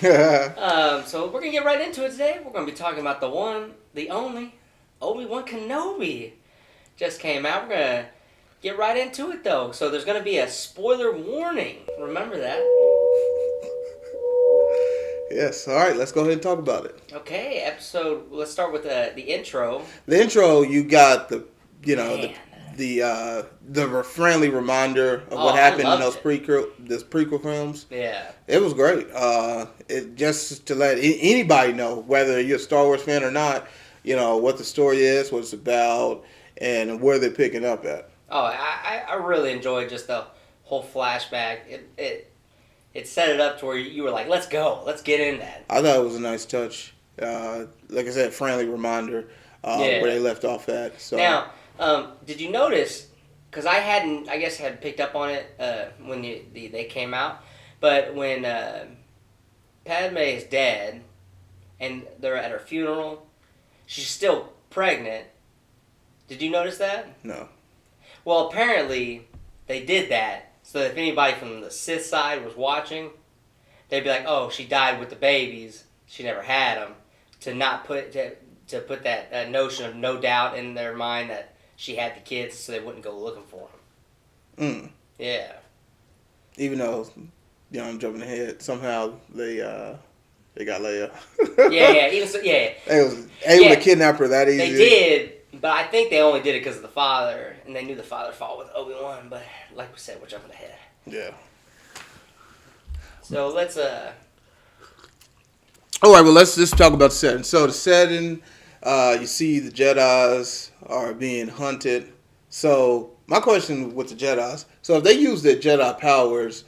So we're gonna get right into it today. We're gonna be talking about the one, the only, Obi Wan Kenobi. Just came out. We're gonna get right into it though. So there's gonna be a spoiler warning. Remember that. Yes. All right. Let's go ahead and talk about it. Okay, episode. Let's start with the intro. The intro, you got the, Man. the friendly reminder of what I happened in loved those it. prequel films. Yeah. It was great. It just to let anybody know, whether you're a Star Wars fan or not, what the story is, what it's about, and where they're picking up at. Oh, I really enjoyed just the whole flashback. It set it up to where you were like, let's go, let's get in that. I thought it was a nice touch. Like I said, friendly reminder where they left off at. So Now, did you notice? Because I had picked up on it when they came out, but when Padme is dead and they're at her funeral, she's still pregnant. Did you notice that? no. Well, apparently they did that so that if anybody from the Sith side was watching, they'd be like, "Oh, she died with the babies. She never had them." To not put that notion of no doubt in their mind that she had the kids, so they wouldn't go looking for them. Yeah. Even though, I'm jumping ahead. Somehow they got Leia. Yeah. Even so, yeah. They was able to kidnap her that easy. They did, but I think they only did it because of the father, and they knew the father fought with Obi Wan. But like we said, we're jumping ahead. Yeah. So let's All right, well, let's just talk about the setting. So the setting, you see the Jedis are being hunted. So my question with the Jedis, so if they use their Jedi powers,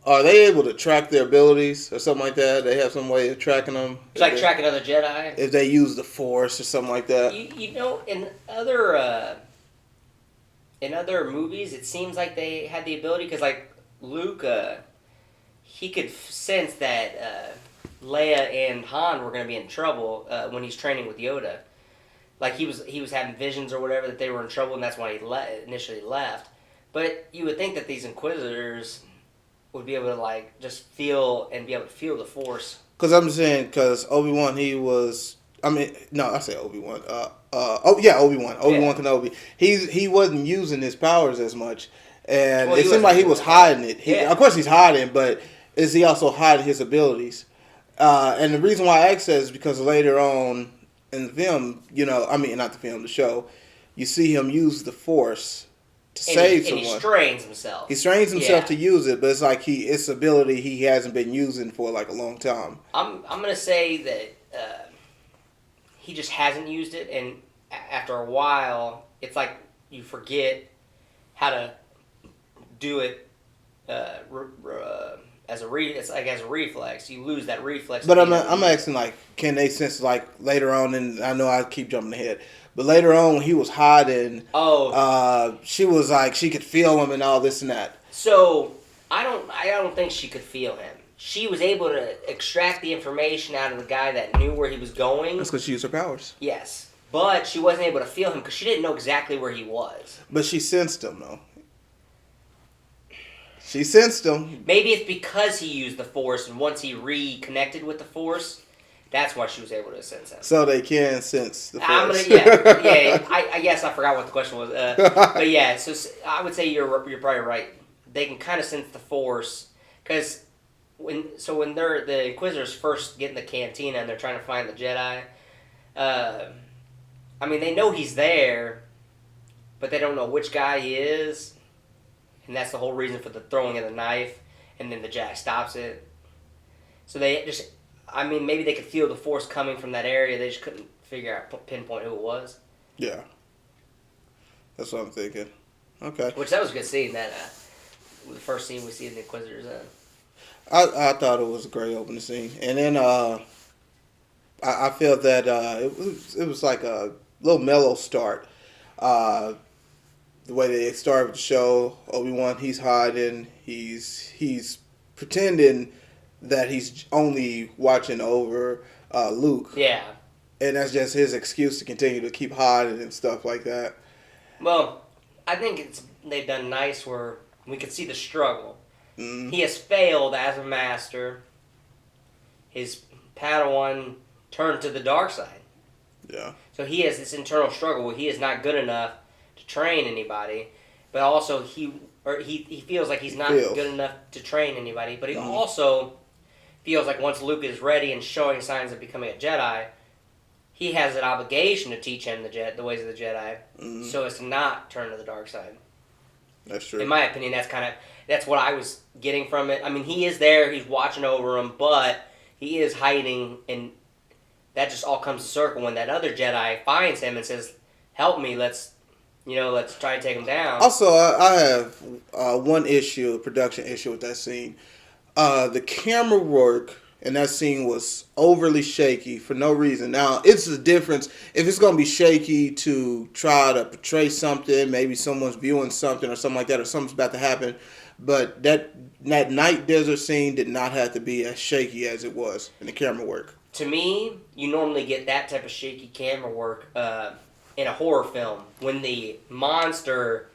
are they able to track their abilities or something like that? They have some way of tracking them? it's like tracking other Jedi. If they use the Force or something like that? In other movies, it seems like they had the ability because, like Luke, he could sense that Leia and Han were going to be in trouble when he's training with Yoda. Like he was having visions or whatever that they were in trouble, and that's why he initially left. But you would think that these Inquisitors would be able to just feel the Force. Because I'm saying, because Obi-Wan, I say Obi-Wan. Obi-Wan. Obi-Wan Kenobi. He wasn't using his powers as much. And it seemed like he was hiding it. Of course he's hiding, but is he also hiding his abilities? And the reason why I ask that is because later on in the film, not the film, the show, you see him use the Force to save someone. And he strains himself. He strains himself to use it, but it's like it's ability he hasn't been using for like a long time. I'm gonna say that he just hasn't used it, and after a while, it's like you forget how to do it as a reflex. You lose that reflex. But I'm asking, can they sense later on? And I know I keep jumping ahead, but later on when he was hiding, she was like she could feel him and all this and that. So I don't think she could feel him. She was able to extract the information out of the guy that knew where he was going. That's because she used her powers. Yes, but she wasn't able to feel him because she didn't know exactly where he was. But she sensed him though. She sensed him. Maybe it's because he used the Force, and once he reconnected with the Force, that's why she was able to sense him. So they can sense the Force. I guess I forgot what the question was. But yeah, so I would say you're probably right. They can kind of sense the Force because when they're the Inquisitors first get in the cantina and they're trying to find the Jedi. They know he's there, but they don't know which guy he is. And that's the whole reason for the throwing of the knife, and then the Jedi stops it. So they just, maybe they could feel the Force coming from that area. They just couldn't pinpoint who it was. Yeah. That's what I'm thinking. Okay. Which, that was a good scene, the first scene we see in the Inquisitors. I thought it was a great opening scene. And then I felt that it was like a little mellow start. The way they started with the show, Obi-Wan, he's hiding. He's pretending that he's only watching over Luke. Yeah. And that's just his excuse to continue to keep hiding and stuff like that. Well, I think they've done nice where we can see the struggle. Mm. He has failed as a master. his Padawan turned to the dark side. Yeah. So he has this internal struggle where he is not good enough to train anybody, but also he feels like he's not good enough to train anybody, but he also feels like once Luke is ready and showing signs of becoming a Jedi, he has an obligation to teach him the ways of the Jedi, so as to not turn to the dark side. That's true. In my opinion, that's what I was getting from it. I mean, he is there, he's watching over him, but he is hiding, and that just all comes to circle when that other Jedi finds him and says, "Help me, let's try to take him down." Also, I have one issue, a production issue with that scene. The camera work in that scene was overly shaky for no reason. Now, it's a difference. If it's going to be shaky to try to portray something, maybe someone's viewing something or something like that, or something's about to happen. But that night desert scene did not have to be as shaky as it was in the camera work. To me, you normally get that type of shaky camera work in a horror film when the monster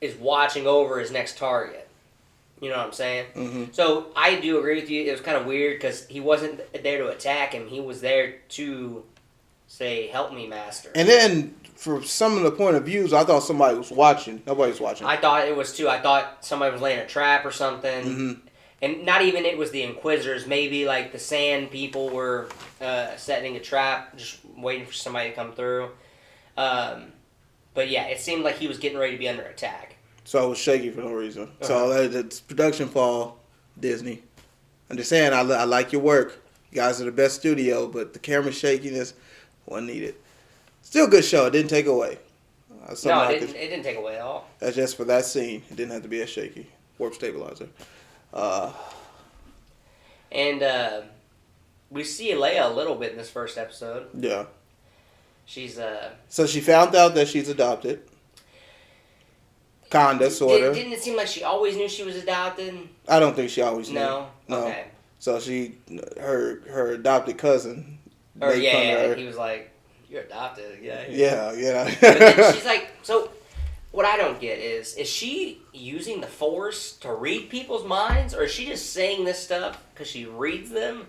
is watching over his next target. You know what I'm saying? Mm-hmm. So I do agree with you. It was kind of weird because he wasn't there to attack him. He was there to say, "Help me, master." And then, for some of the point of views, I thought somebody was watching. Nobody was watching. I thought it was too. I thought somebody was laying a trap or something. Mm-hmm. And not even it was the Inquisitors. Maybe like the Sand people were setting a trap, just waiting for somebody to come through. But yeah, it seemed like he was getting ready to be under attack. So it was shaky for no reason. Uh-huh. So that's production fault, Disney. I'm just saying, I like your work. You guys are the best studio, but the camera shakiness wasn't needed. Still a good show. It didn't take away. No, it didn't take away at all. That's just for that scene. It didn't have to be as shaky. Warp stabilizer. And we see Leia a little bit in this first episode. Yeah. She's So she found out that she's adopted. Kinda, sorta. Didn't it seem like she always knew she was adopted? I don't think she always knew. No. Okay. So her adopted cousin. Or yeah, he was like, "You're adopted." Yeah. Yeah. But then she's like, so. What I don't get is she using the Force to read people's minds, or is she just saying this stuff because she reads them?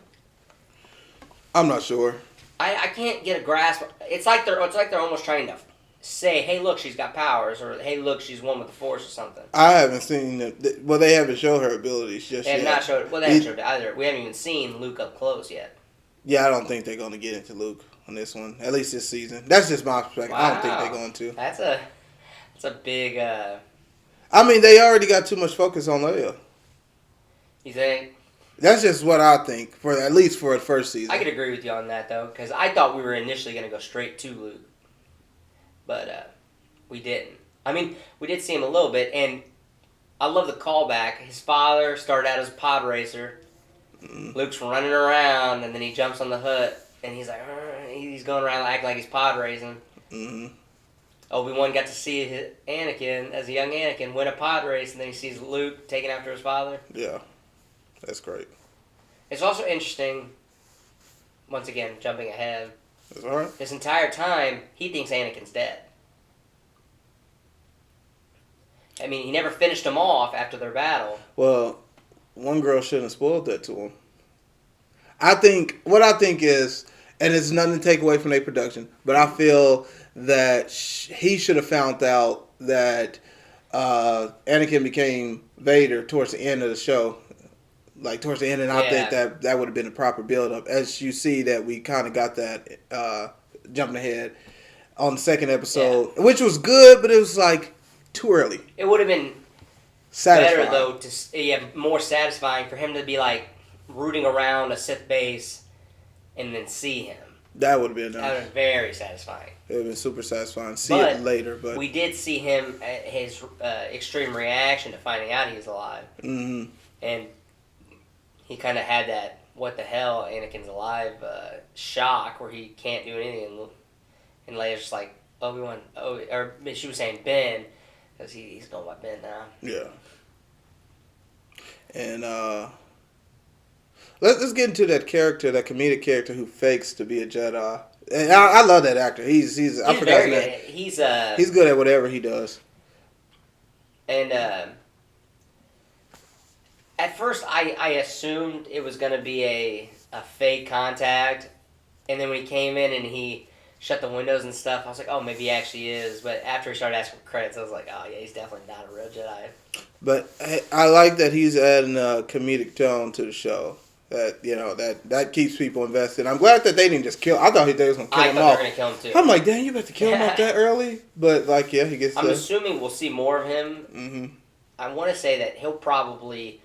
I'm not sure. I can't get a grasp. It's like they're almost trying to say, "Hey, look, she's got powers," or "Hey, look, she's one with the Force," or something. I haven't seen it. Well, they haven't shown her abilities just they yet. They haven't showed it either. We haven't even seen Luke up close yet. Yeah, I don't think they're going to get into Luke on this one. At least this season. That's just my perspective. Wow. I don't think they're going to. That's a big... I mean, they already got too much focus on Leia. You think? That's just what I think, at least for the first season. I could agree with you on that, though, because I thought we were initially going to go straight to Luke. But we didn't. I mean, we did see him a little bit, and I love the callback. His father started out as a pod racer. Mm-hmm. Luke's running around, and then he jumps on the hood, and he's like, he's going around acting like he's pod racing. Mm-hmm. Obi-Wan got to see Anakin, as a young Anakin, win a pod race, and then he sees Luke taking after his father. Yeah, that's great. It's also interesting, once again, jumping ahead. That's all right. This entire time, he thinks Anakin's dead. I mean, he never finished him off after their battle. Well, one girl shouldn't have spoiled that to him. What I think is, and it's nothing to take away from their production, but I feel that he should have found out that Anakin became Vader towards the end of the show. Like, towards the end, and I think that would have been a proper build-up. As you see that we kind of got that jumping ahead on the second episode, which was good, but it was, like, too early. It would have been better, though, more satisfying for him to be, like, rooting around a Sith base and then see him. That would have been nice. That was very satisfying. It would have been super satisfying. See it later, but... we did see him, his extreme reaction to finding out he was alive. Mm-hmm. And he kind of had that, what the hell, Anakin's alive shock where he can't do anything. And Leia's just like, Obi-Wan, or she was saying Ben, because he's going by Ben now. Yeah. And let's get into that character, that comedic character who fakes to be a Jedi. And I love that actor. He's I forgot his name. He's good at whatever he does. And at first, I assumed it was going to be a fake contact, and then when he came in and he shut the windows and stuff, I was like, oh, maybe he actually is. But after he started asking for credits, I was like, oh yeah, he's definitely not a real Jedi. But I like that he's adding a comedic tone to the show. That that keeps people invested. I'm glad that they didn't just kill. I thought they was gonna kill him off. I thought they were gonna kill him too. I'm like, damn, you about to kill him off that early? But like, yeah, he gets. I'm assuming we'll see more of him. Mm-hmm. I want to say that he'll probably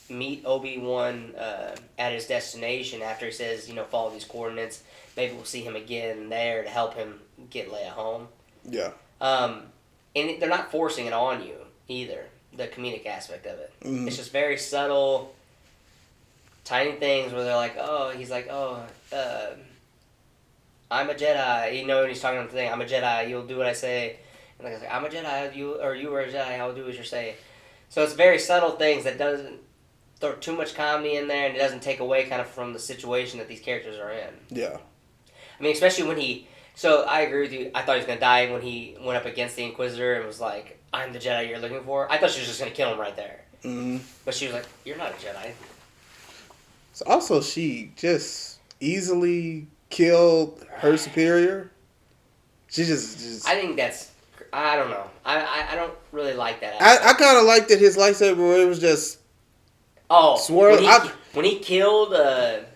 meet Obi-Wan at his destination after he says, follow these coordinates. Maybe we'll see him again there to help him get Leia home. Yeah. And they're not forcing it on you either. The comedic aspect of it. Mm-hmm. It's just very subtle. Tiny things where they're like, he's like, I'm a Jedi. When he's talking to the thing, I'm a Jedi, you'll do what I say. And like, I'm a Jedi, you are a Jedi, I'll do as you say. So it's very subtle things that doesn't throw too much comedy in there, and it doesn't take away kind of from the situation that these characters are in. Yeah. I mean, especially when so I agree with you, I thought he was going to die when he went up against the Inquisitor and was like, I'm the Jedi you're looking for. I thought she was just going to kill him right there. Mm-hmm. But she was like, you're not a Jedi. So also, she just easily killed her superior. She just. I think that's. I don't know. I don't really like that. I kind of liked that his lightsaber where it was just. Swirl. When he killed the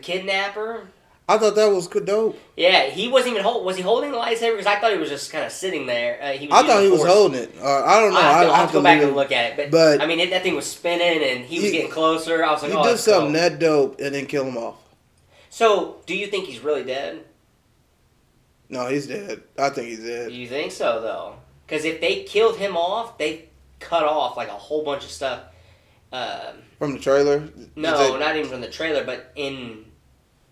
kidnapper. I thought that was dope. Yeah, he wasn't even was he holding the lightsaber? Because I thought he was just kind of sitting there. I thought he was holding it. I don't know. I'll have to go back and look at it. But I mean, that thing was spinning and he was getting closer. I was like, he did something that dope and then kill him off. So, do you think he's really dead? No, he's dead. I think he's dead. You think so, though? Because if they killed him off, they cut off like a whole bunch of stuff. From the trailer? No, not even from the trailer, but in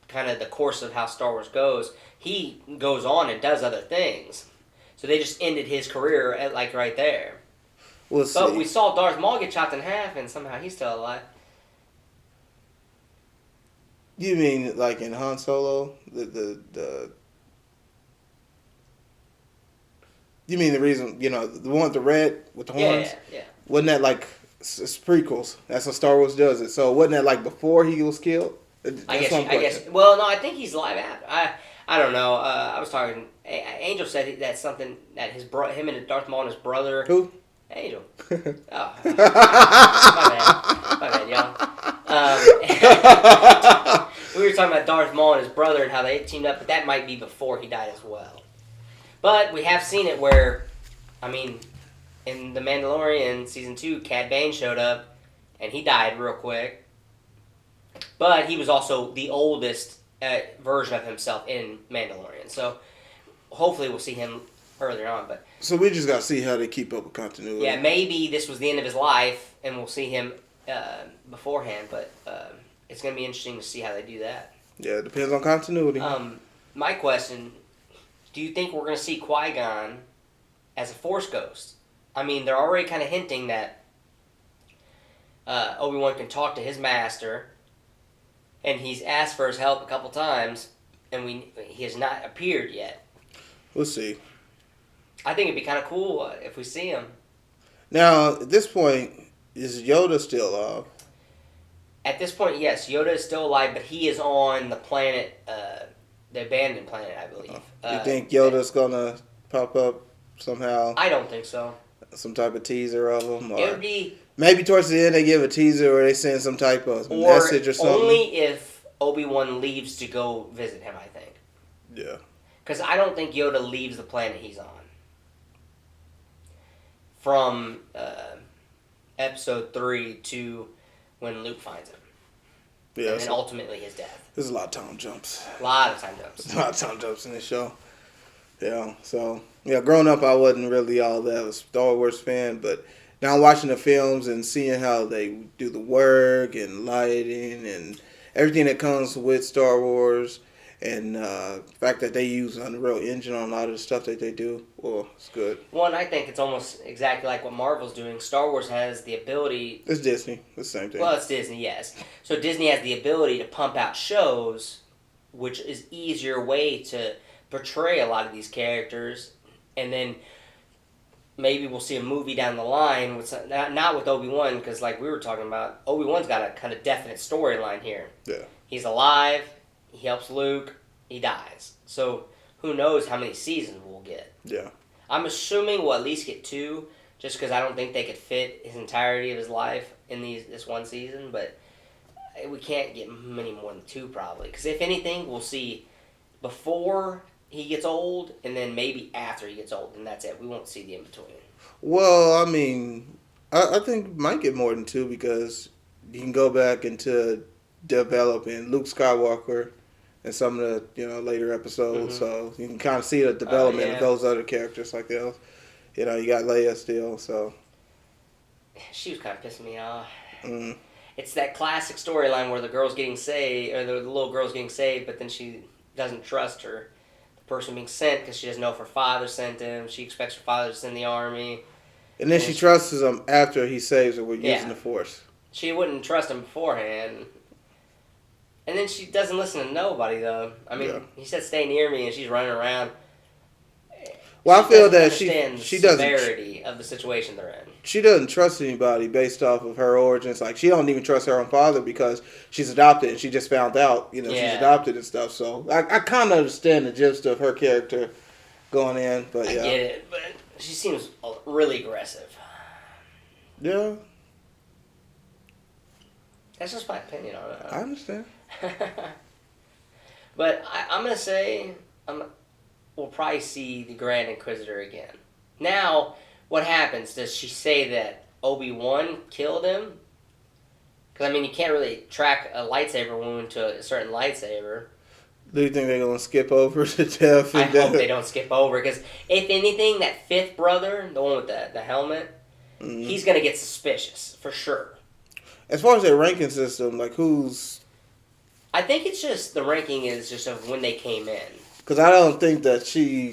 kind of the course of how Star Wars goes, he goes on and does other things. So they just ended his career at right there. We'll see. But we saw Darth Maul get chopped in half, and somehow he's still alive. You mean like in Han Solo? The You mean the reason, the one with the red with the horns? Yeah. Wasn't that like it's prequels? That's how Star Wars does it. So wasn't that like before he was killed? I guess. Well, no, I think he's alive after. I don't know. I was talking. Angel said that's something that him and Darth Maul and his brother. Who? Angel. Oh, my bad, y'all. We were talking about Darth Maul and his brother and how they teamed up, but that might be before he died as well. But we have seen it where, I mean, in The Mandalorian Season 2, Cad Bane showed up, and he died real quick. But he was also the oldest version of himself in Mandalorian. So hopefully we'll see him earlier on. But so we just got to see how they keep up with continuity. Yeah, maybe this was the end of his life, and we'll see him beforehand. But it's going to be interesting to see how they do that. Yeah, it depends on continuity. My question, do you think we're going to see Qui-Gon as a Force ghost? I mean, they're already kind of hinting that Obi-Wan can talk to his master, and he's asked for his help a couple times, and he has not appeared yet. We'll see. I think it'd be kind of cool if we see him. Now, at this point, is Yoda still alive? At this point, yes, Yoda is still alive, but he is on the planet, the abandoned planet, I believe. You think Yoda's gonna pop up somehow? I don't think so. Some type of teaser of him? It would be... Maybe towards the end they give a teaser or they send some type of message or something. Only if Obi-Wan leaves to go visit him, I think. Yeah. Because I don't think Yoda leaves the planet he's on. From Episode 3 to when Luke finds him. Yeah. And then ultimately his death. There's a lot of time jumps. A lot of time jumps. There's a lot of time jumps in this show. Yeah, so... Yeah, growing up I wasn't really all that of a Star Wars fan, but... Now watching the films and seeing how they do the work and lighting and everything that comes with Star Wars and the fact that they use an Unreal Engine on a lot of the stuff that they do, well, it's good. Well, and I think it's almost exactly like what Marvel's doing. Star Wars has the ability... It's Disney. It's the same thing. Well, it's Disney, yes. So Disney has the ability to pump out shows, which is easier way to portray a lot of these characters, and then... maybe we'll see a movie down the line with not with Obi-Wan, because like we were talking about, Obi-Wan's got a kind of definite storyline here. Yeah. He's alive. He helps Luke. He dies. So who knows how many seasons we'll get? Yeah. I'm assuming we'll at least get 2, just because I don't think they could fit his entirety of his life in this one season. But we can't get many more than 2 probably, because if anything, we'll see before he gets old, and then maybe after he gets old, and that's it. We won't see the in between. Well, I mean, I think we might get more than 2 because you can go back into developing Luke Skywalker in some of the later episodes, so you can kind of see the development of those other characters like those. You got Leia still, so she was kind of pissing me off. Mm. It's that classic storyline where the girl's getting saved, or the little girl's getting saved, but then she doesn't trust her. Person being sent because she doesn't know if her father sent him. She expects her father to send the army. And then she trusts him after he saves her with using the Force. She wouldn't trust him beforehand. And then she doesn't listen to nobody, though. I mean, he said stay near me, and she's running around. Well, I feel that she doesn't severity of the situation they're in. She doesn't trust anybody based off of her origins. Like, she don't even trust her own father because she's adopted and she just found out, she's adopted and stuff. So I kind of understand the gist of her character going in, but yeah. I get it, but she seems really aggressive. Yeah. That's just my opinion on it. I understand. But I'm going to say we'll probably see the Grand Inquisitor again. Now, what happens? Does she say that Obi-Wan killed him? Because, I mean, you can't really track a lightsaber wound to a certain lightsaber. Do you think they're going to skip over to death? I hope they don't skip over, because if anything, that 5th brother, the one with the helmet, he's going to get suspicious, for sure. As far as their ranking system, like, who's... I think it's just, the ranking is just of when they came in. Because I don't think that she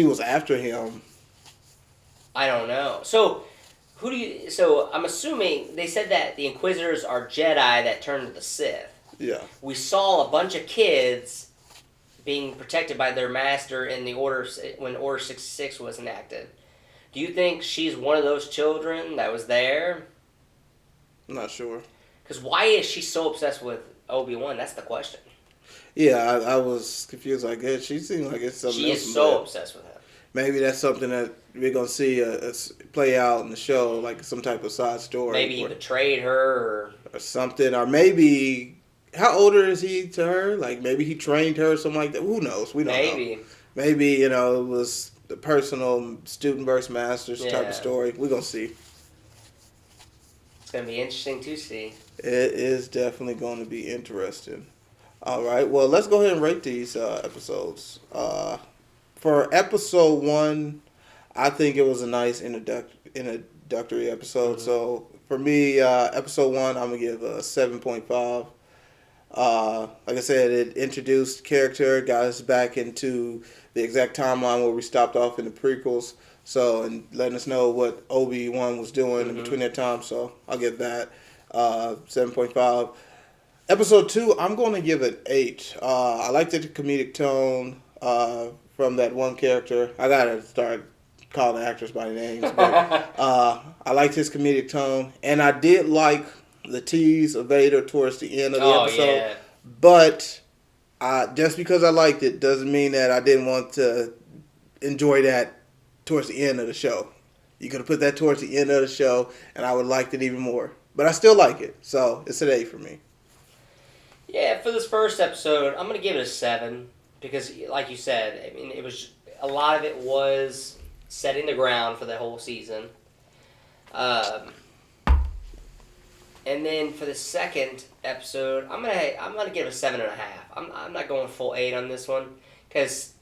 was after him. I don't know. So I'm assuming they said that the Inquisitors are Jedi that turned to the Sith. Yeah. We saw a bunch of kids being protected by their master in the when Order 66 was enacted. Do you think she's one of those children that was there? I'm not sure. Because why is she so obsessed with Obi-Wan? That's the question. Yeah, I was confused. Like, she seems like it's something else. She is so obsessed with him. Maybe that's something that we're going to see play out in the show, like some type of side story. Maybe he betrayed her. Or something. Or maybe, how older is he to her? Like, maybe he trained her or something like that. Who knows? We don't know. Maybe, it was the personal student versus masters type of story. We're going to see. It's going to be interesting to see. It is definitely going to be interesting. All right. Well, let's go ahead and rate these episodes. For episode 1, I think it was a nice introductory episode. Mm-hmm. So for me, episode 1, I'm going to give a 7.5. Like I said, it introduced character, got us back into the exact timeline where we stopped off in the prequels. So, and letting us know what Obi-Wan was doing in between that time. So I'll give that 7.5. Episode 2, I'm going to give it 8. I liked the comedic tone from that one character. I got to start calling actors by names. But I liked his comedic tone. And I did like the tease of Vader towards the end of the episode. Yeah. But just because I liked it doesn't mean that I didn't want to enjoy that towards the end of the show. You could have put that towards the end of the show, and I would have liked it even more. But I still like it. So it's an 8 for me. Yeah, for this first episode, I'm going to give it a 7 because, like you said, I mean, a lot of it was setting the ground for the whole season. And then for the second episode, I'm gonna give it a 7.5. I'm not going full 8 on this one because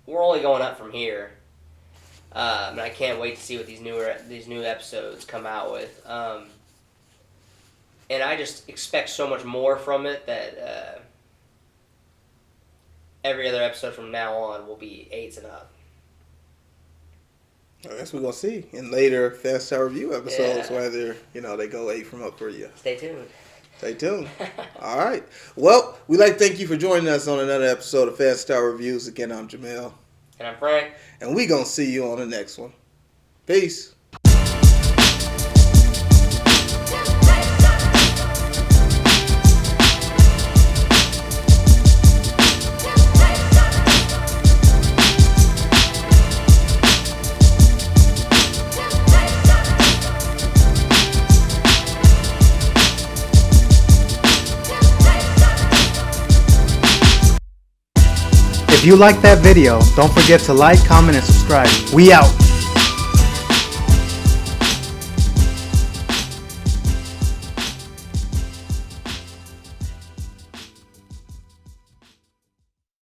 we're only going up from here. And I can't wait to see what these new episodes come out with. And I just expect so much more from it that every other episode from now on will be 8s and up. I guess we're going to see in later Fast Star Review episodes whether, they go 8 from up for you. Stay tuned. Stay tuned. All right. Well, we'd like to thank you for joining us on another episode of Fast Star Reviews. Again, I'm Jamel. And I'm Frank. And we're going to see you on the next one. Peace. If you like that video, don't forget to like, comment, and subscribe. We out.